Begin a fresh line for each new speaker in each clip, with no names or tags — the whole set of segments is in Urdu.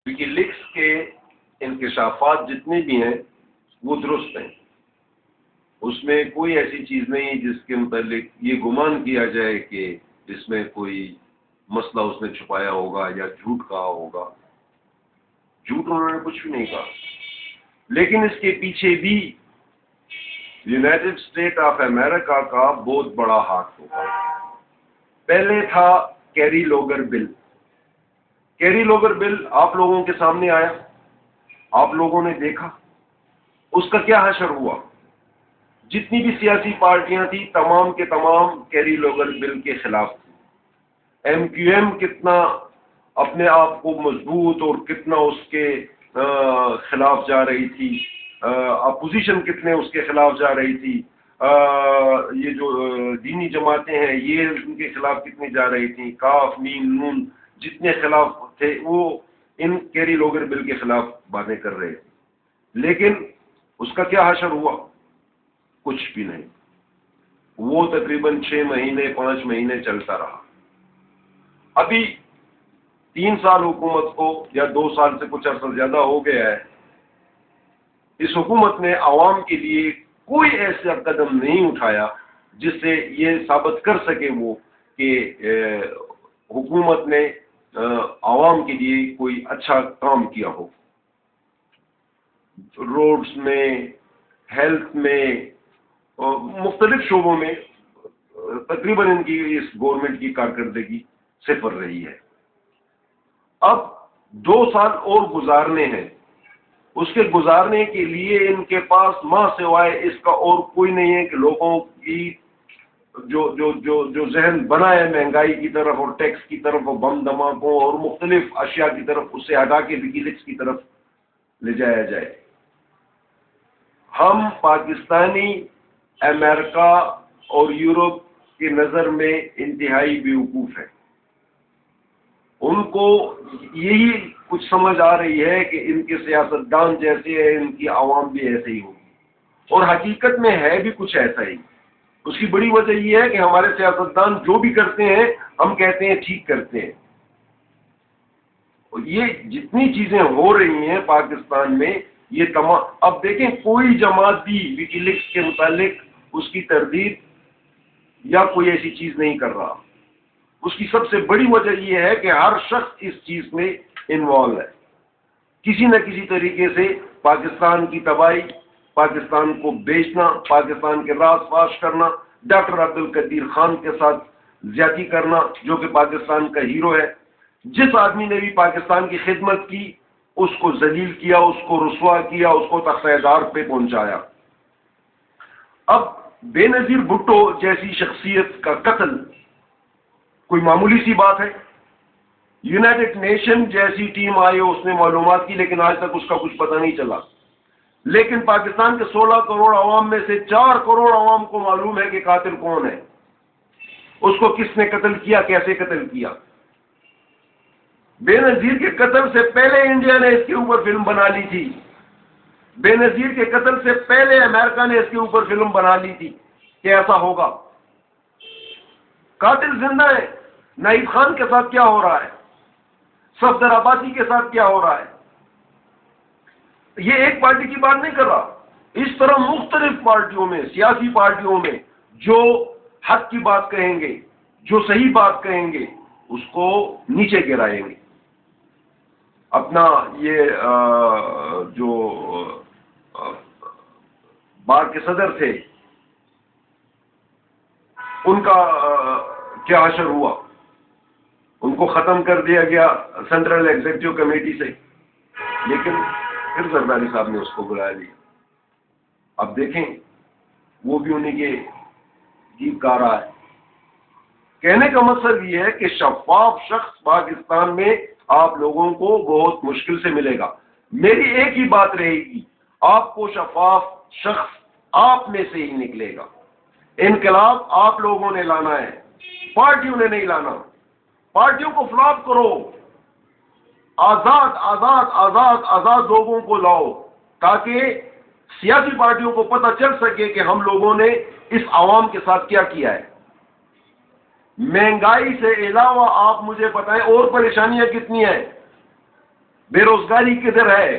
وکی لیکس کے انکشافات جتنے بھی ہیں وہ درست ہیں، اس میں کوئی ایسی چیز نہیں جس کے متعلق یہ گمان کیا جائے کہ اس میں کوئی مسئلہ اس نے چھپایا ہوگا یا جھوٹ کہا ہوگا. جھوٹ انہوں نے کچھ بھی نہیں کہا، لیکن اس کے پیچھے بھی یونائٹڈ اسٹیٹ آف امریکہ کا بہت بڑا ہاتھ ہوگا. پہلے تھا carry Lugar bill. Carry Lugar bill آپ لوگوں کے سامنے آیا، آپ لوگوں نے دیکھا اس کا کیا حشر ہوا. جتنی بھی سیاسی پارٹیاں تھیں تمام کے تمام کیری لوگر بل کے خلاف تھی. ایم کیو ایم کتنا اپنے آپ کو مضبوط اور کتنا اس کے خلاف جا رہی تھی، اپوزیشن کتنے اس کے خلاف جا رہی تھی، یہ جو دینی جماعتیں ہیں یہ ان کے خلاف کتنی جا رہی تھیں، کاف میم نون جتنے خلاف تھے وہ ان کیری لوگر بل کے خلاف باتیں کر رہے تھے. لیکن اس کا کیا حشر ہوا؟ کچھ بھی نہیں. وہ تقریباً 6 مہینے 5 مہینے چلتا رہا. ابھی 3 سال حکومت کو یا 2 سال سے کچھ عرصہ زیادہ ہو گیا ہے. اس حکومت نے عوام کے لیے کوئی ایسا قدم نہیں اٹھایا جس سے یہ ثابت کر سکے وہ کہ حکومت نے عوام کے لیے کوئی اچھا کام کیا ہو. روڈز میں، ہیلتھ میں، مختلف شعبوں میں تقریباً ان کی اس گورنمنٹ کی کارکردگی صفر رہی ہے. اب 2 سال اور گزارنے ہیں. اس کے گزارنے کے لیے ان کے پاس ماں سوائے اس کا اور کوئی نہیں ہے کہ لوگوں کی جو ذہن بنا ہے مہنگائی کی طرف اور ٹیکس کی طرف اور بم دھماکوں اور مختلف اشیاء کی طرف اس سے ہٹا کے وکی لیکس کی طرف لے جایا جائے. ہم پاکستانی امریکہ اور یورپ کی نظر میں انتہائی بیوقوف ہیں. ان کو یہی کچھ سمجھ آ رہی ہے کہ ان کے سیاستدان جیسے ہیں ان کی عوام بھی ایسے ہی ہوگی، اور حقیقت میں ہے بھی کچھ ایسا ہی. اس کی بڑی وجہ یہ ہے کہ ہمارے سیاستدان جو بھی کرتے ہیں ہم کہتے ہیں ٹھیک کرتے ہیں. یہ جتنی چیزیں ہو رہی ہیں پاکستان میں یہ تمام، اب دیکھیں کوئی جماعت بھی وکی لیکس کے متعلق اس کی تردید یا کوئی ایسی چیز نہیں کر رہا. اس کی سب سے بڑی وجہ یہ ہے کہ ہر شخص اس چیز میں انوالو ہے، کسی نہ کسی طریقے سے پاکستان کی تباہی، پاکستان کو بیچنا، پاکستان کے راز فاش کرنا، ڈاکٹر عبدالقدیر خان کے ساتھ زیادتی کرنا جو کہ پاکستان کا ہیرو ہے. جس آدمی نے بھی پاکستان کی خدمت کی اس کو ذلیل کیا، اس کو رسوا کیا، اس کو تختہ دار پہ پہنچایا. اب بے نظیر بھٹو جیسی شخصیت کا قتل کوئی معمولی سی بات ہے؟ یونائٹڈ نیشن جیسی ٹیم آئی، اس نے معلومات کی لیکن آج تک اس کا کچھ پتہ نہیں چلا. لیکن پاکستان کے 16 کروڑ عوام میں سے 4 کروڑ عوام کو معلوم ہے کہ قاتل کون ہے، اس کو کس نے قتل کیا، کیسے قتل کیا. بے نظیر کے قتل سے پہلے انڈیا نے اس کے اوپر فلم بنا لی تھی. بے نظیر کے قتل سے پہلے امریکہ نے اس کے اوپر فلم بنا لی تھی کہ ایسا ہوگا. قاتل زندہ ہے. نائب خان کے ساتھ کیا ہو رہا ہے، صفدر عباسی کے ساتھ کیا ہو رہا ہے. یہ ایک پارٹی کی بات نہیں کر رہا، اس طرح مختلف پارٹیوں میں، سیاسی پارٹیوں میں جو حق کی بات کہیں گے، جو صحیح بات کہیں گے اس کو نیچے گرائیں گے. اپنا یہ جو بار کے صدر تھے ان کا کیا حشر ہوا؟ ان کو ختم کر دیا گیا سینٹرل ایگزیکٹو کمیٹی سے، لیکن پھر زرداری صاحب نے اس کو بلا لیا. اب دیکھیں وہ بھی انہیں کے جیت گا رہا ہے. کہنے کا مقصد یہ ہے کہ شفاف شخص پاکستان میں آپ لوگوں کو بہت مشکل سے ملے گا. میری ایک ہی بات رہے گی، آپ کو شفاف شخص آپ میں سے ہی نکلے گا. انقلاب آپ لوگوں نے لانا ہے، پارٹیوں نے نہیں لانا. پارٹیوں کو فلاپ کرو، آزاد آزاد آزاد آزاد لوگوں کو لاؤ تاکہ سیاسی پارٹیوں کو پتہ چل سکے کہ ہم لوگوں نے اس عوام کے ساتھ کیا کیا ہے. مہنگائی سے علاوہ آپ مجھے بتائیں اور پریشانیاں کتنی ہیں. بے روزگاری کدھر ہے؟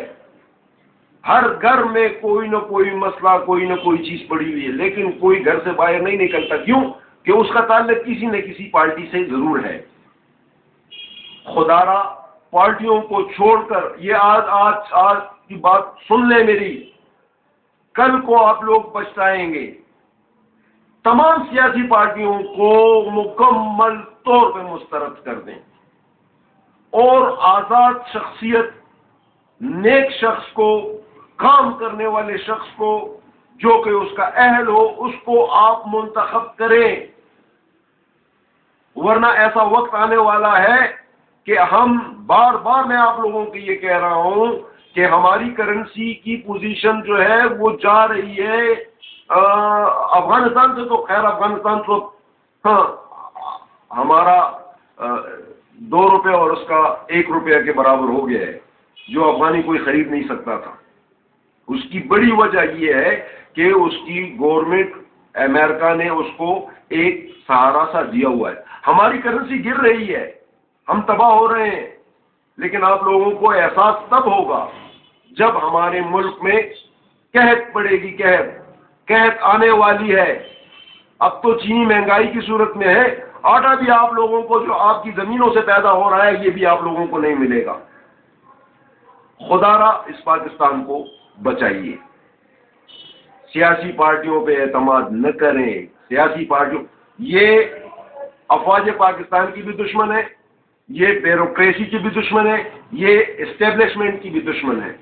ہر گھر میں کوئی نہ کوئی مسئلہ، کوئی نہ کوئی چیز پڑی ہوئی ہے، لیکن کوئی گھر سے باہر نہیں نکلتا. کیوں؟ کہ اس کا تعلق کسی نہ کسی پارٹی سے ضرور ہے. خدا را پارٹیوں کو چھوڑ کر، یہ آج کی بات سن لیں میری، کل کو آپ لوگ پچھتائیں گے. تمام سیاسی پارٹیوں کو مکمل طور پہ مسترد کر دیں اور آزاد شخصیت، نیک شخص کو، کام کرنے والے شخص کو، جو کہ اس کا اہل ہو، اس کو آپ منتخب کریں. ورنہ ایسا وقت آنے والا ہے کہ ہم بار بار میں آپ لوگوں کو یہ کہہ رہا ہوں کہ ہماری کرنسی کی پوزیشن جو ہے وہ جا رہی ہے افغانستان سے. تو خیر افغانستان تو ہاں ہمارا 2 روپے اور اس کا 1 روپیہ کے برابر ہو گیا ہے، جو افغانی کوئی خرید نہیں سکتا تھا. اس کی بڑی وجہ یہ ہے کہ اس کی گورنمنٹ امریکہ نے اس کو ایک سہارا سا دیا ہوا ہے. ہماری کرنسی گر رہی ہے، ہم تباہ ہو رہے ہیں، لیکن آپ لوگوں کو احساس تب ہوگا جب ہمارے ملک میں قحط پڑے گی. قحط آنے والی ہے. اب تو چینی مہنگائی کی صورت میں ہے، آٹا بھی آپ لوگوں کو جو آپ کی زمینوں سے پیدا ہو رہا ہے یہ بھی آپ لوگوں کو نہیں ملے گا. خدا را اس پاکستان کو بچائیے. سیاسی پارٹیوں پہ اعتماد نہ کریں. سیاسی پارٹیوں، یہ افواج پاکستان کی بھی دشمن ہے، یہ بیوروکریسی کی بھی دشمن ہے، یہ اسٹیبلشمنٹ کی بھی دشمن ہے.